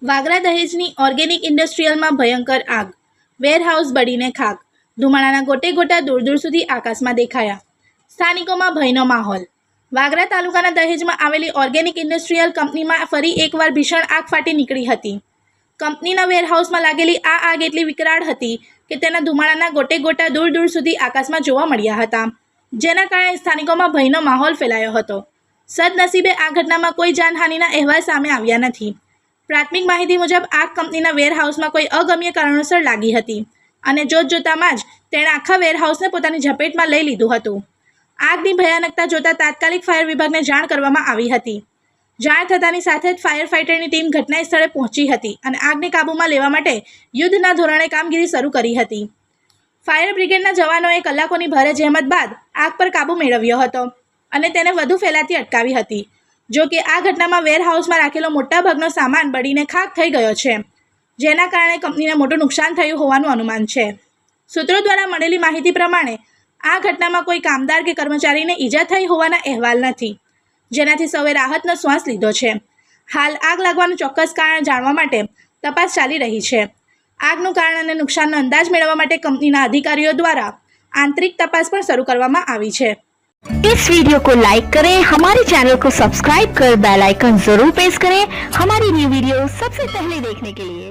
Vagra દહેજની organic ઇન્ડસ્ટ્રીયલમાં ભયંકર આગ, warehouse બળીને ખાક, ધુમાડાના ગોટે ગોટા દૂર દૂર સુધી આકાશમાં દેખાયા. સ્થાનિકોમાં ભયનો માહોલ. વાગરા તાલુકાના દહેજમાં આવેલી ઓર્ગેનિક ઇન્ડસ્ટ્રીયલ કંપનીમાં ફરી એકવાર ભીષણ આગ ફાટી નીકળી હતી. કંપનીના વેરહાઉસમાં લાગેલી આ આગ એટલી વિકરાળ હતી કે તેના ધુમાડાના ગોટે ગોટા દૂર દૂર સુધી આકાશમાં જોવા મળ્યા હતા, જેના કારણે સ્થાનિકોમાં ભયનો માહોલ ફેલાયો હતો. સદનસીબે આ ઘટનામાં કોઈ જાનહાનિના અહેવાલ સામે આવ્યા નથી. પ્રાથમિક માહિતી મુજબ આગ કંપનીના વેરહાઉસમાં કોઈ અગમ્ય કારણોસર લાગી હતી અને જોતજોતામાં જ તેણે આખા વેરહાઉસને પોતાની ઝપેટમાં લઈ લીધું હતું. આગની ભયાનકતા જોતા તાત્કાલિક ફાયર વિભાગને જાણ કરવામાં આવી હતી. જાણ થતાની સાથે જ ફાયર ફાઇટરની ટીમ ઘટના સ્થળે પહોંચી હતી અને આગને કાબૂમાં લેવા માટે યુદ્ધના ધોરણે કામગીરી શરૂ કરી હતી. ફાયર બ્રિગેડના જવાનોએ કલાકોની ભારે જહેમત બાદ આગ પર કાબૂ મેળવ્યો હતો અને તેને વધુ ફેલાતી અટકાવી હતી. જો કે આ ઘટનામાં વેરહાઉસમાં રાખેલો મોટાભાગનો સામાન બળીને ખાક થઈ ગયો છે, જેના કારણે કંપનીને મોટું નુકસાન થયું હોવાનું અનુમાન છે. સૂત્રો દ્વારા મળેલી માહિતી પ્રમાણે આ ઘટનામાં કોઈ કામદાર કે કર્મચારીને ઈજા થઈ હોવાના અહેવાલ નથી, જેનાથી સૌએ રાહતનો શ્વાસ લીધો છે. હાલ આગ લાગવાનું ચોક્કસ કારણ જાણવા માટે તપાસ ચાલી રહી છે. આગનું કારણ અને નુકસાનનો અંદાજ મેળવવા માટે કંપનીના અધિકારીઓ દ્વારા આંતરિક તપાસ પણ શરૂ કરવામાં આવી છે. इस वीडियो को लाइक करें, हमारे चैनल को सब्सक्राइब कर बेल आइकन जरूर प्रेस करें हमारी न्यू वीडियो सबसे पहले देखने के लिए।